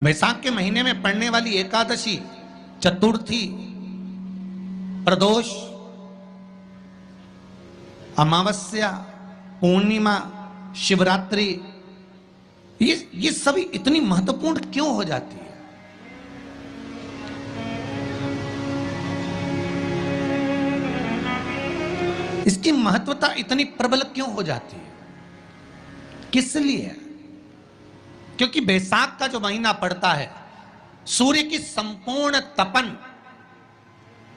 वैशाख के महीने में पड़ने वाली एकादशी, चतुर्थी, प्रदोष, अमावस्या, पूर्णिमा, शिवरात्रि, ये सभी इतनी महत्वपूर्ण क्यों हो जाती है? इसकी महत्वता इतनी प्रबल क्यों हो जाती है? किस लिए? क्योंकि बैसाख का जो महीना पड़ता है, सूर्य की संपूर्ण तपन,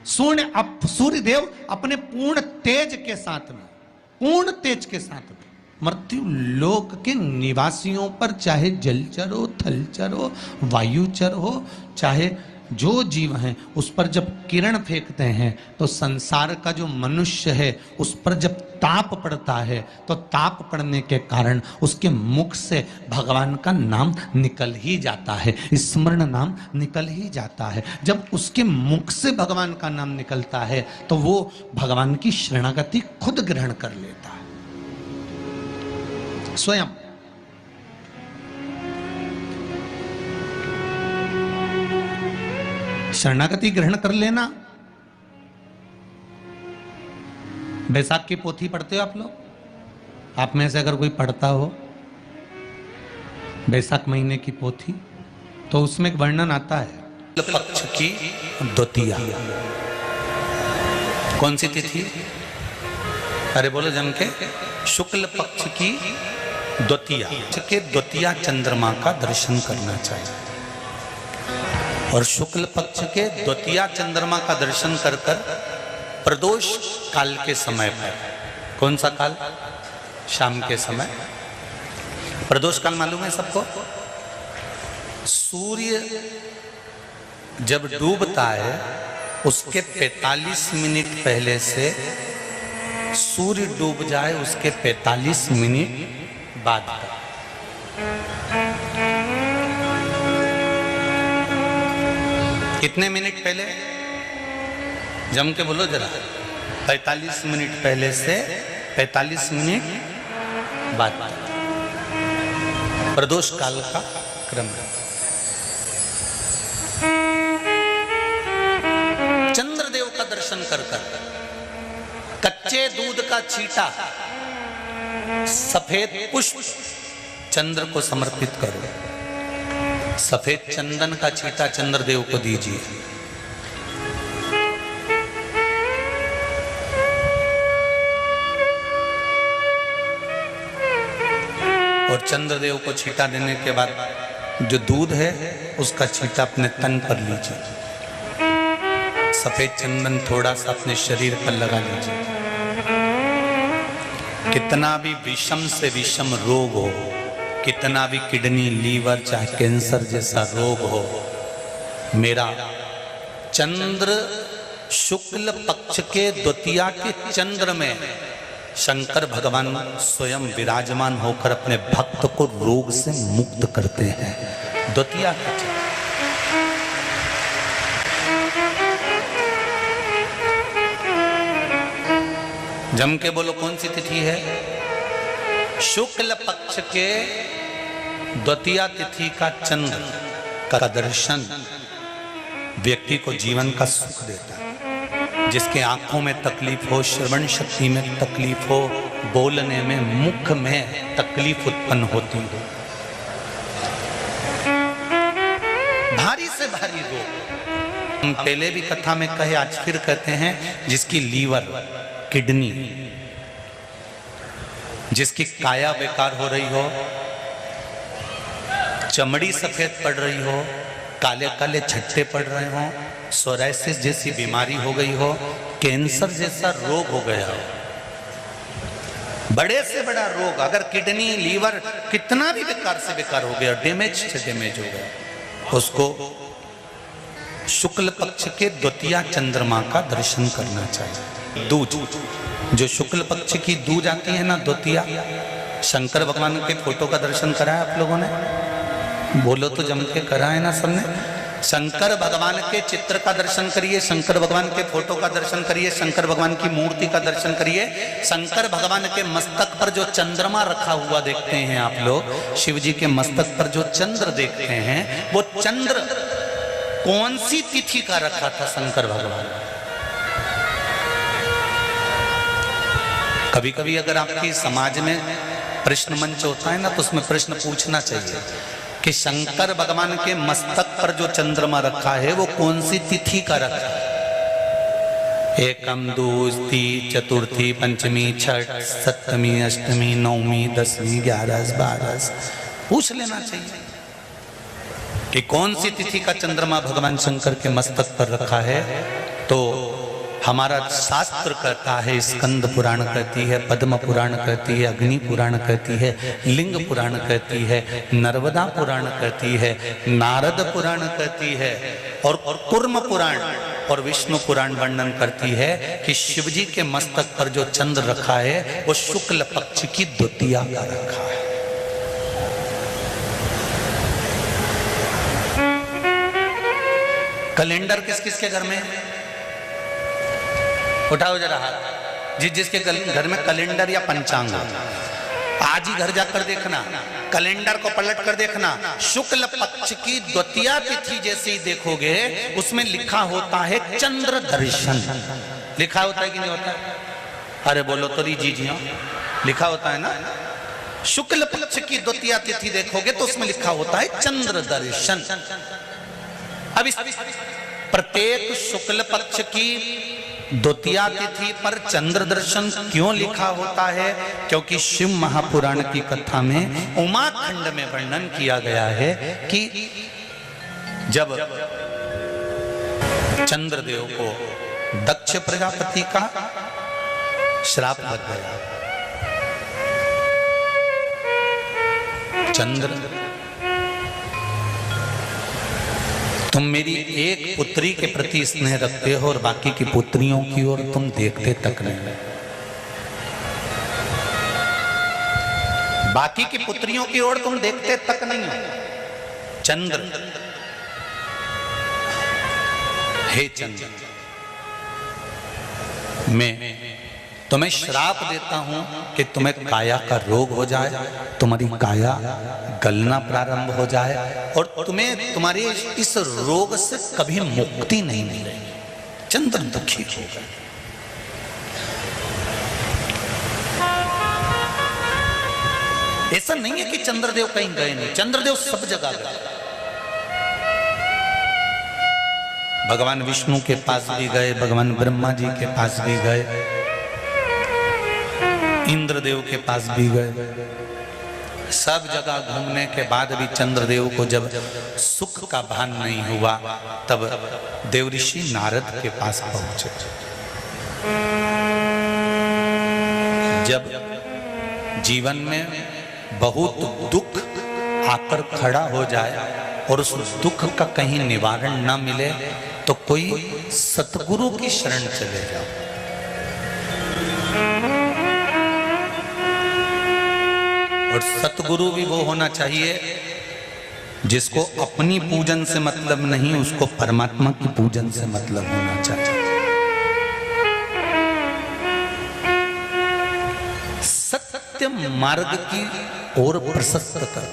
सूर्य देव अपने पूर्ण तेज के साथ में, पूर्ण तेज के साथ में मृत्यु लोक के निवासियों पर, चाहे जलचर हो, थलचर हो, वायुचर हो, चाहे जो जीव हैं, उस पर जब किरण फेंकते हैं तो संसार का जो मनुष्य है उस पर जब ताप पड़ता है तो ताप पड़ने के कारण उसके मुख से भगवान का नाम निकल ही जाता है, स्मरण नाम निकल ही जाता है। जब उसके मुख से भगवान का नाम निकलता है तो वो भगवान की शरणागति खुद ग्रहण कर लेता है स्वयं। शरणागति ग्रहण कर लेना। बैसाख की पोथी पढ़ते हो आप लोग? आप में से अगर कोई पढ़ता हो बैसाख महीने की पोथी, तो उसमें एक वर्णन आता है पक्ष की द्वितीया। कौन सी तिथि? अरे बोलो जम के। शुक्ल पक्ष की द्वितीया के द्वितीया चंद्रमा का दर्शन करना चाहिए। और शुक्ल पक्ष के द्वितीया चंद्रमा का दर्शन कर कर प्रदोष काल के समय पर, कौन सा काल? शाम के समय। प्रदोष काल मालूम है सबको? सूर्य जब डूबता है उसके 45 मिनट पहले से सूर्य डूब जाए उसके 45 मिनट बाद तक। कितने मिनट पहले? जम के बोलो जरा। 45 मिनट पहले से 45 मिनट बाद प्रदोष काल का क्रम है। चंद्रदेव का दर्शन कर कर कच्चे दूध का छींटा, सफेद पुष्प चंद्र को समर्पित करो। सफेद चंदन का छींटा चंद्रदेव को दीजिए। और चंद्रदेव को छींटा देने के बाद जो दूध है उसका छींटा अपने तन पर लीजिए। सफेद चंदन थोड़ा सा अपने शरीर पर लगा लीजिए। कितना भी विषम से विषम रोग हो, कितना भी किडनी, लीवर, चाहे कैंसर जैसा रोग हो, मेरा चंद्र शुक्ल पक्ष के द्वितीया के चंद्र में शंकर भगवान स्वयं विराजमान होकर अपने भक्त को रोग से मुक्त करते हैं। द्वितीया के चंद्र। जम के बोलो कौन सी तिथि है? शुक्ल पक्ष के द्वितीया तिथि का चंद्र का दर्शन व्यक्ति को जीवन का सुख देता है। जिसके आंखों में तकलीफ हो, श्रवण शक्ति में तकलीफ हो, बोलने में, मुख में तकलीफ उत्पन्न होती हो, भारी से भारी रोग, हम पहले भी कथा में कहे, आज फिर कहते हैं, जिसकी लीवर, किडनी, जिसकी काया बेकार हो रही हो, चमड़ी सफेद पड़ रही हो, काले काले छट्टे पड़ रहे हो, सोराइसिस जैसी बीमारी हो गई हो, कैंसर जैसा रोग हो गया हो, बड़े से बड़ा रोग, अगर किडनी, लीवर कितना भी बेकार से बेकार हो गया, डैमेज से डैमेज हो गया, उसको शुक्ल पक्ष के द्वितीया चंद्रमा का दर्शन करना चाहिए। दूज, जो शुक्ल पक्ष की दूज आती है ना, द्वितीया, शंकर भगवान के फोटो का दर्शन करा है आप लोगों ने? बोलो तो जम के करा है ना सबने? शंकर भगवान के चित्र का दर्शन करिए, शंकर भगवान के फोटो का दर्शन करिए, शंकर भगवान की मूर्ति का दर्शन करिए। शंकर भगवान के मस्तक पर जो चंद्रमा रखा हुआ देखते हैं आप लोग, शिव जी के मस्तक पर जो चंद्र देखते हैं, वो चंद्र कौन सी तिथि का रखा था शंकर भगवान? कभी कभी अगर आपकी समाज में प्रश्न मंच होता है ना, तो उसमें प्रश्न पूछना चाहिए कि शंकर भगवान के मस्तक पर जो चंद्रमा रखा है वो कौन सी तिथि का रखा है? एकम, दूसरी, चतुर्थी, पंचमी, छठ, सप्तमी, अष्टमी, नवमी, दसवीं, 11, 12 पूछ लेना चाहिए कि कौन सी तिथि का चंद्रमा भगवान शंकर के मस्तक पर रखा है। तो हमारा शास्त्र कहता है, स्कंद पुराण कहती है, पद्म पुराण कहती है, अग्नि पुराण कहती है, लिंग पुराण कहती है, नर्मदा पुराण कहती है, नारद पुराण कहती है, और कूर्म पुराण और विष्णु पुराण वर्णन करती है कि शिवजी के मस्तक पर जो चंद्र रखा है वो शुक्ल पक्ष की द्वितीया का रखा है। कैलेंडर किस किस के घर में? उठाओ जरा हाथ। जिसके घर में कैलेंडर या पंचांग, आज ही घर जाकर देखना, कैलेंडर को पलट कर देखना, शुक्ल पक्ष की द्वितीया तिथि जैसे ही देखोगे उसमें लिखा होता है चंद्र दर्शन। लिखा होता है कि नहीं होता? अरे बोलो तो जी जी, लिखा होता है ना। शुक्ल पक्ष की द्वितीया तिथि देखोगे तो उसमें लिखा होता है चंद्र दर्शन। अब इस प्रत्येक शुक्ल पक्ष की द्वितीया तिथि पर चंद्र दर्शन क्यों लिखा होता है? क्योंकि शिव महापुराण की कथा में उमाखंड में वर्णन किया गया है कि जब चंद्रदेव को दक्ष प्रजापति का श्राप लग गया, चंद्र तुम मेरी एक पुत्री के प्रति स्नेह रखते हो और बाकी की पुत्रियों की ओर तुम देखते तक नहीं, बाकी की पुत्रियों की ओर तुम देखते तक नहीं हो। चंद्र, हे चंद्र, मैं तुम्हें श्राप देता हूं कि तुम्हें काया का रोग हो जाए, तुम्हारी काया गलना प्रारंभ हो जाए और तुम्हें तुम्हारे इस रोग से कभी मुक्ति नहीं मिलेगी। चंद्र दुखी होगा। ऐसा नहीं है कि चंद्रदेव कहीं गए नहीं, चंद्रदेव सब जगह गए। भगवान विष्णु के पास भी गए, भगवान ब्रह्मा जी के पास भी गए, इंद्रदेव के पास भी गए। सब जगह घूमने के बाद भी चंद्रदेव को जब सुख का भान नहीं हुआ तब देवऋषि नारद के पास पहुंचे। जब जीवन में बहुत दुख आकर खड़ा हो जाए और उस दुख का कहीं निवारण न मिले तो कोई सतगुरु की शरण चले जाओ। और सतगुरु भी वो होना चाहिए जिसको अपनी पूजन से मतलब नहीं, उसको परमात्मा की पूजन से मतलब होना चाहिए। सत्य मार्ग की ओर प्रशस्त कर।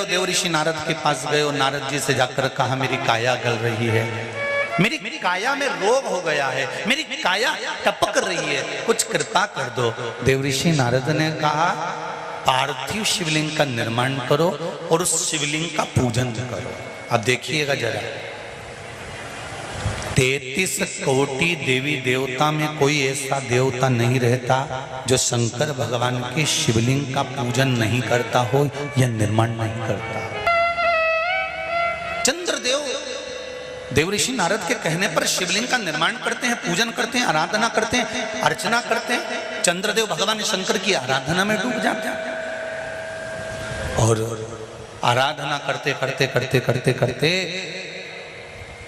देवऋषि नारद के पास गए और नारद जी से जाकर कहा, मेरी काया गल रही है, मेरी काया में रोग हो गया है, मेरी काया टपक रही है, कुछ कृपा कर दो। देवऋषि नारद ने कहा, पार्थिव शिवलिंग का निर्माण करो और उस शिवलिंग का पूजन करो। अब देखिएगा जरा, 33 कोटि देवी देवता में कोई ऐसा देवता नहीं रहता जो शंकर भगवान के शिवलिंग का पूजन नहीं करता हो या निर्माण नहीं करता। चंद्रदेव देवऋषि नारद के कहने पर शिवलिंग का निर्माण करते हैं, पूजन करते हैं, आराधना करते हैं, अर्चना करते हैं। चंद्रदेव भगवान शंकर की आराधना में डूब जाते हैं और आराधना करते करते करते करते करते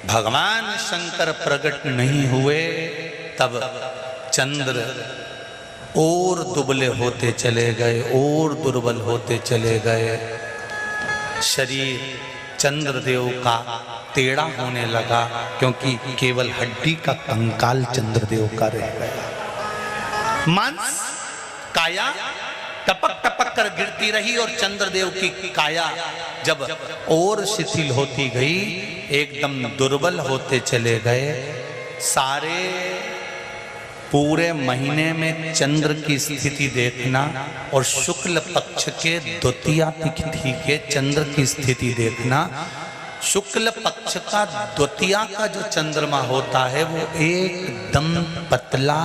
भगवान शंकर प्रकट नहीं हुए, तब चंद्र और दुबले होते चले गए और दुर्बल होते चले गए। शरीर चंद्रदेव का टेढ़ा होने लगा, क्योंकि केवल हड्डी का कंकाल चंद्रदेव का रह गया। मांस काया टपक टपक कर गिरती रही और चंद्रदेव की काया जब और शिथिल होती गई, एकदम दुर्बल होते चले गए। सारे पूरे महीने में चंद्र की स्थिति देखना और शुक्ल पक्ष के द्वितीया तिथि के चंद्र की स्थिति देखना। शुक्ल पक्ष का द्वितीया का जो चंद्रमा होता है वो एकदम पतला,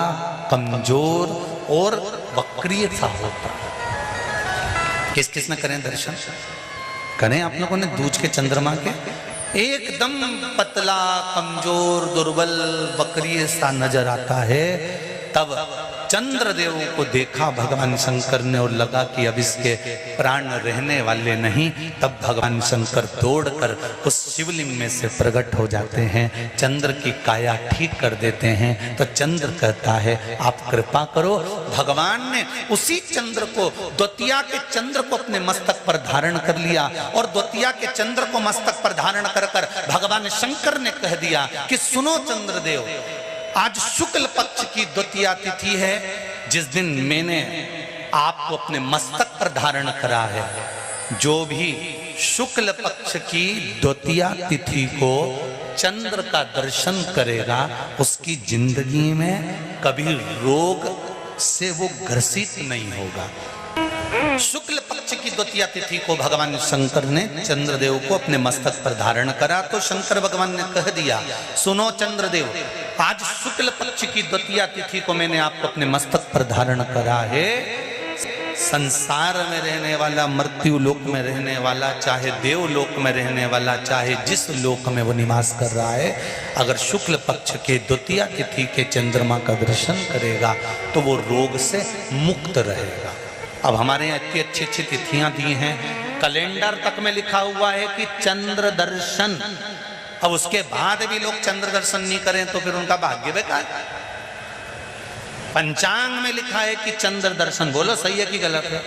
कमजोर और वक्रीय सा होता है। किस किस ने करें दर्शन? करें आप लोगों ने दूज के चंद्रमा के? एकदम पतला, कमजोर, दुर्बल, वक्रीय सा नजर आता है। तब चंद्रदेव को देखा भगवान शंकर ने और लगा कि अब इसके प्राण रहने वाले नहीं। तब भगवान शंकर दौड़कर उस शिवलिंग में से प्रकट हो जाते हैं, चंद्र की काया ठीक कर देते हैं। तो चंद्र कहता है आप कृपा करो। भगवान ने उसी चंद्र को, द्वितीया के चंद्र को अपने मस्तक पर धारण कर लिया और द्वितीया के चंद्र को मस्तक पर धारण कर कर भगवान शंकर ने कह दिया कि सुनो चंद्रदेव, आज शुक्ल पक्ष की द्वितीया तिथि है, जिस दिन मैंने आपको अपने मस्तक पर धारण करा है। जो भी शुक्ल पक्ष की द्वितीया तिथि को चंद्र का दर्शन करेगा, उसकी जिंदगी में कभी रोग से वो ग्रसित नहीं होगा। शुक्ल पक्ष की द्वितीया तिथि को भगवान शंकर ने चंद्रदेव को अपने मस्तक पर धारण करा। तो शंकर भगवान ने कह दिया, सुनो चंद्रदेव, आज शुक्ल पक्ष की द्वितीया तिथि को मैंने आपको अपने मस्तक पर धारण करा है। संसार में रहने वाला, मृत्यु लोक में रहने वाला, चाहे देवलोक में रहने वाला, चाहे जिस लोक में वो निवास कर रहा है, अगर शुक्ल पक्ष के द्वितीया तिथि के चंद्रमा का दर्शन करेगा तो वो रोग से मुक्त रहेगा। अब हमारे यहाँ इतनी अच्छी अच्छी तिथियां दी हैं, कैलेंडर तक में लिखा हुआ है कि चंद्र दर्शन। अब उसके बाद भी लोग चंद्र दर्शन नहीं करें तो फिर उनका भाग्य बेकार। पंचांग में लिखा है कि चंद्र दर्शन, बोलो सही है कि गलत है?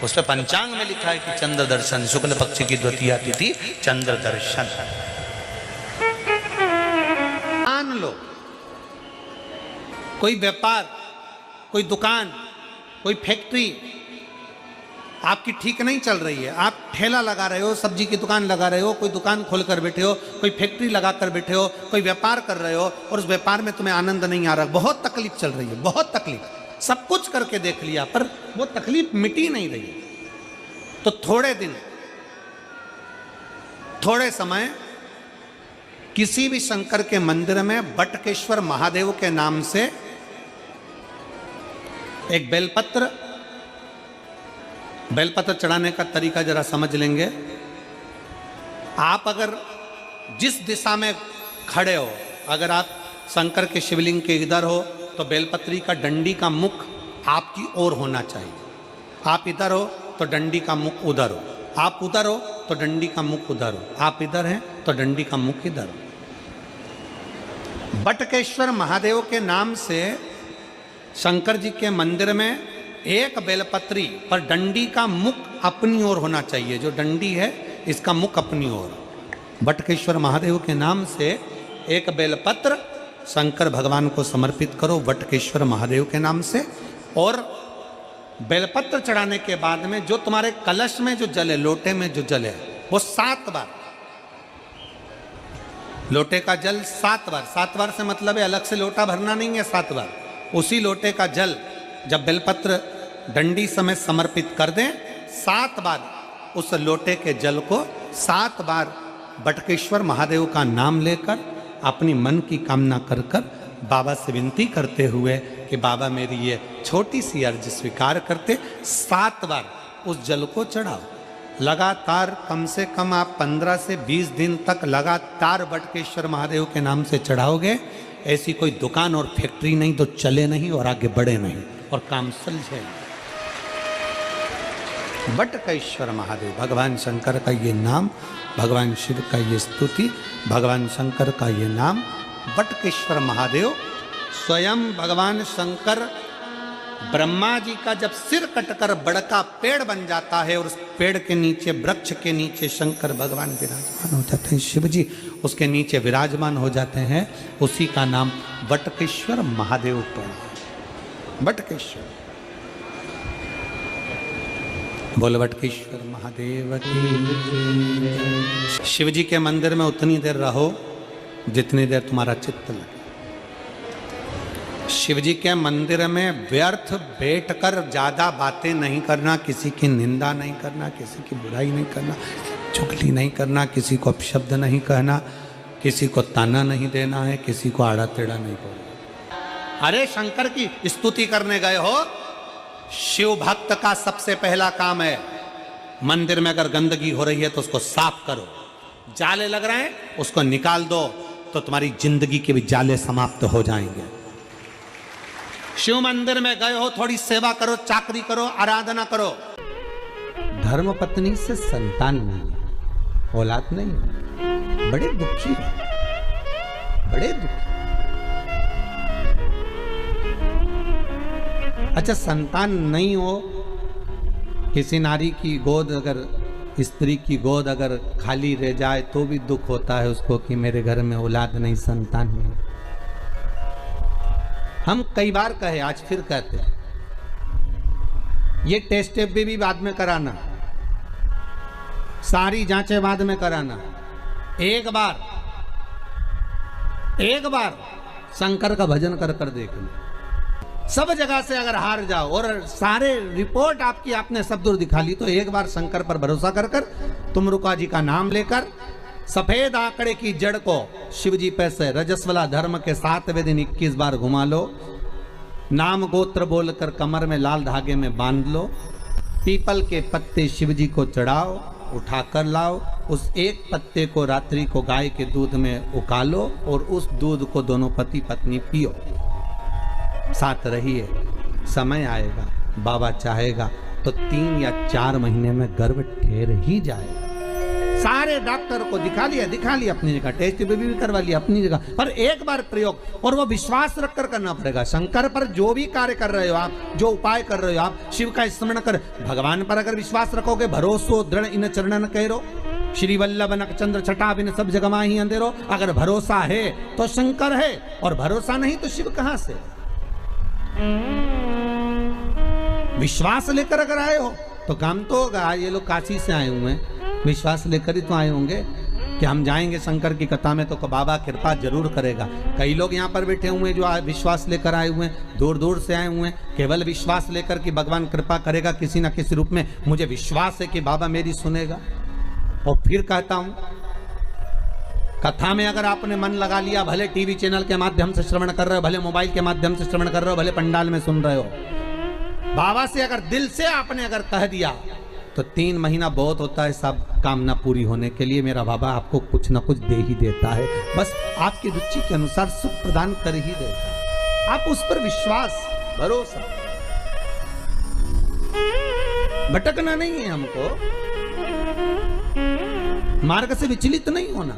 उस पर पंचांग में लिखा है कि चंद्र दर्शन, शुक्ल पक्ष की द्वितीया तिथि चंद्र दर्शन। मान लो कोई व्यापार, कोई दुकान, कोई फैक्ट्री आपकी ठीक नहीं चल रही है, आप ठेला लगा रहे हो, सब्जी की दुकान लगा रहे हो, कोई दुकान खोल कर बैठे हो, कोई फैक्ट्री लगा कर बैठे हो, कोई व्यापार कर रहे हो और उस व्यापार में तुम्हें आनंद नहीं आ रहा, बहुत तकलीफ चल रही है, बहुत तकलीफ, सब कुछ करके देख लिया पर वो तकलीफ मिटी नहीं रही। तो थोड़े दिन, थोड़े समय किसी भी शंकर के मंदिर में बटकेश्वर महादेव के नाम से एक बेलपत्र चढ़ाने का तरीका जरा समझ लेंगे। आप अगर जिस दिशा में खड़े हो, अगर आप शंकर के शिवलिंग के इधर हो तो बेलपत्री का डंडी का मुख आपकी ओर होना चाहिए। आप इधर हो तो डंडी का मुख उधर हो, आप उधर हो तो डंडी का मुख उधर हो, आप इधर हैं तो डंडी का मुख इधर हो। बटकेश्वर महादेव के नाम से शंकर जी के मंदिर में एक बेलपत्री पर डंडी का मुख अपनी ओर होना चाहिए। जो डंडी है इसका मुख अपनी ओर। बटकेश्वर महादेव के नाम से एक बेलपत्र शंकर भगवान को समर्पित करो बटकेश्वर महादेव के नाम से। और बेलपत्र चढ़ाने के बाद में जो तुम्हारे कलश में जो जल है, लोटे में जो जल है, वो 7 बार, लोटे का जल 7 बार, 7 बार से मतलब है अलग से लोटा भरना नहीं है, 7 बार उसी लोटे का जल जब बेलपत्र डंडी समेत समर्पित कर दें, 7 बार उस लोटे के जल को 7 बार बटकेश्वर महादेव का नाम लेकर अपनी मन की कामना कर कर बाबा से विनती करते हुए कि बाबा मेरी ये छोटी सी अर्ज स्वीकार करते, 7 बार उस जल को चढ़ाओ। लगातार कम से कम आप 15 से 20 दिन तक लगातार बटकेश्वर महादेव के नाम से चढ़ाओगे। ऐसी कोई दुकान और फैक्ट्री नहीं तो चले नहीं और आगे बढ़े नहीं और काम सुलझे। बटकेश्वर महादेव, भगवान शंकर का ये नाम, भगवान शिव का ये स्तुति, भगवान शंकर का ये नाम बटकेश्वर महादेव। स्वयं भगवान शंकर ब्रह्मा जी का जब सिर कटकर बड़का पेड़ बन जाता है और उस पेड़ के नीचे, वृक्ष के नीचे शंकर भगवान विराजमान हो जाते हैं, शिव जी उसके नीचे विराजमान हो जाते हैं, उसी का नाम वटकेश्वर महादेव पड़ा। वटकेश्वर, बोल वटकेश्वर महादेव की। शिव जी के मंदिर में उतनी देर रहो जितनी देर तुम्हारा चित्त लगे। शिव जी के मंदिर में व्यर्थ बैठकर ज्यादा बातें नहीं करना, किसी की निंदा नहीं करना, किसी की बुराई नहीं करना, चुगली नहीं करना, किसी को अपशब्द नहीं कहना, किसी को ताना नहीं देना है, किसी को आड़ा टेढ़ा नहीं बोलना। अरे शंकर की स्तुति करने गए हो, शिव भक्त का सबसे पहला काम है मंदिर में अगर गंदगी हो रही है तो उसको साफ करो, जाले लग रहे हैं उसको निकाल दो, तो तुम्हारी जिंदगी के भी जाले समाप्त हो जाएंगे। शिव मंदिर में गए हो, थोड़ी सेवा करो, चाकरी करो, आराधना करो। धर्म पत्नी से संतान नहीं, औलाद नहीं, बड़े दुखी है, बड़े दुखी। अच्छा, संतान नहीं हो, किसी नारी की गोद अगर, स्त्री की गोद अगर खाली रह जाए तो भी दुख होता है उसको कि मेरे घर में औलाद नहीं, संतान नहीं। हम कई बार कहे, आज फिर कहते हैं, ये टेस्ट भी बाद में कराना, सारी जांचें बाद में कराना। एक बार शंकर का भजन कर कर देखना। सब जगह से अगर हार जाओ और सारे रिपोर्ट आपकी आपने सब दूर दिखा ली, तो एक बार शंकर पर भरोसा कर कर तुमरुका जी का नाम लेकर सफेद आंकड़े की जड़ को शिवजी पे से रजस्वला धर्म के 7वें दिन 21 बार घुमा लो, नाम गोत्र बोलकर कमर में लाल धागे में बांध लो, पीपल के पत्ते शिवजी को चढ़ाओ, उठाकर लाओ, उस एक पत्ते को रात्रि को गाय के दूध में उकालो और उस दूध को दोनों पति पत्नी पियो, साथ रहिए। समय आएगा, बाबा चाहेगा तो 3 या 4 महीने में गर्भ ठहर ही जाएगा। सारे डॉक्टर को दिखा लिया अपनी जगह, टेस्ट भी करवा लिया अपनी जगह, पर एक बार प्रयोग, और वो विश्वास रखकर करना पड़ेगा। शंकर पर जो भी कार्य कर रहे हो आप, जो उपाय कर रहे हो आप, शिव का स्मरण कर, भगवान पर अगर विश्वास रखोगे, भरोसो दृढ़ इन चरणन कहो, श्री वल्लभ नक चंद्र छटा बिन सब जगह माही अंधेरो। अगर भरोसा है तो शंकर है, और भरोसा नहीं तो शिव कहां से। विश्वास लेकर अगर आए हो तो काम तो होगा। ये लोग काशी से आए हुए हैं, विश्वास लेकर ही तो आए होंगे कि हम जाएंगे शंकर की कथा में तो बाबा कृपा जरूर करेगा। कई लोग यहाँ पर बैठे हुए हैं जो विश्वास लेकर आए हुए हैं, दूर दूर से आए हुए हैं, केवल विश्वास लेकर कि भगवान कृपा करेगा किसी न किसी रूप में, मुझे विश्वास है कि बाबा मेरी सुनेगा। और फिर कहता हूं, कथा में अगर आपने मन लगा लिया, भले टीवी चैनल के माध्यम से श्रवण कर रहे हो, भले मोबाइल के माध्यम से श्रवण कर रहे हो, भले पंडाल में सुन रहे हो, बाबा से अगर दिल से आपने अगर कह दिया तो 3 महीना बहुत होता है सब कामना पूरी होने के लिए। मेरा बाबा आपको कुछ ना कुछ दे ही देता है, बस आपकी रुचि के अनुसार सुख प्रदान कर ही देता है। आप उस पर विश्वास, भरोसा, भटकना नहीं है हमको, मार्ग से विचलित नहीं होना।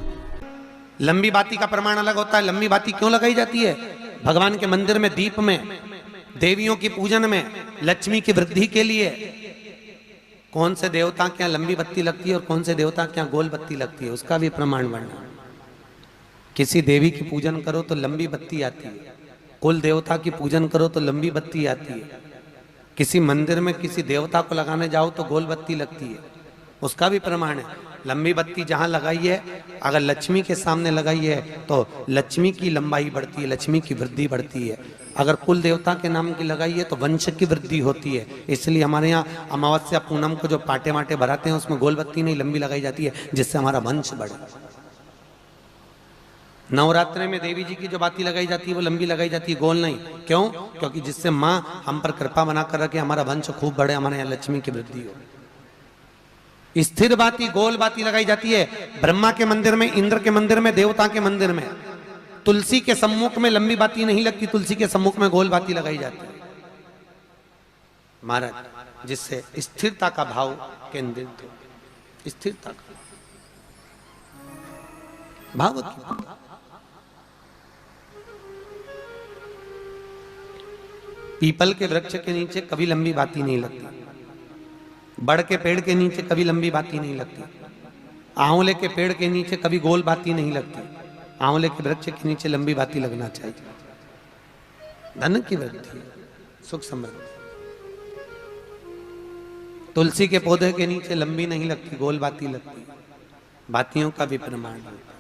लंबी बाती का प्रमाण अलग होता है। लंबी बाती क्यों लगाई जाती है? भगवान के मंदिर में दीप में, देवियों की पूजन में, लक्ष्मी की वृद्धि के लिए। कौन से देवता क्या लंबी बत्ती लगती है और कौन से देवता क्या गोल बत्ती लगती है, उसका भी प्रमाण वर्णन। किसी देवी की पूजन करो तो लंबी बत्ती आती है, कुल देवता की पूजन करो तो लंबी बत्ती आती है। किसी मंदिर में किसी देवता को लगाने जाओ तो गोल बत्ती लगती है, उसका भी प्रमाण है। लंबी बत्ती जहां लगाई है, अगर लक्ष्मी के सामने लगाई है तो लक्ष्मी की लंबाई बढ़ती है, लक्ष्मी की वृद्धि बढ़ती है। अगर कुल देवता के नाम की लगाई है तो वंश की वृद्धि होती है। इसलिए हमारे यहाँ अमावस्या पूनम को जो पाटे माटे भराते हैं उसमें गोल बत्ती नहीं लंबी लगाई जाती है, जिससे हमारा वंश बढ़े। नवरात्रि में देवी जी की जो बाती लगाई जाती है वो लंबी लगाई जाती है, गोल नहीं। क्यों? क्योंकि जिससे माँ हम पर कृपा बना कर रखे, हमारा वंश खूब बढ़े, हमारे यहाँ लक्ष्मी की वृद्धि हो। स्थिर बाती, गोल बाती लगाई जाती है ब्रह्मा के मंदिर में, इंद्र के मंदिर में, देवता के मंदिर में। तुलसी के सम्मुख में लंबी बाती नहीं लगती, तुलसी के सम्मुख में गोल बाती लगाई जाती है महाराज, जिससे स्थिरता का भाव केंद्रित हो। स्थिरता का भाव की। पीपल के वृक्ष के नीचे कभी लंबी बाती नहीं लगती, बड़ के पेड़ के नीचे कभी लंबी बाती नहीं लगती, आंवले के पेड़ के नीचे कभी गोल बाती नहीं लगती, आंवले के वृक्ष के नीचे लंबी बाती लगना चाहिए। धन की वृद्धि, सुख समृद्धि। तुलसी के पौधे के नीचे लंबी नहीं लगती, गोल बाती लगती, बातियों का भी प्रमाण है।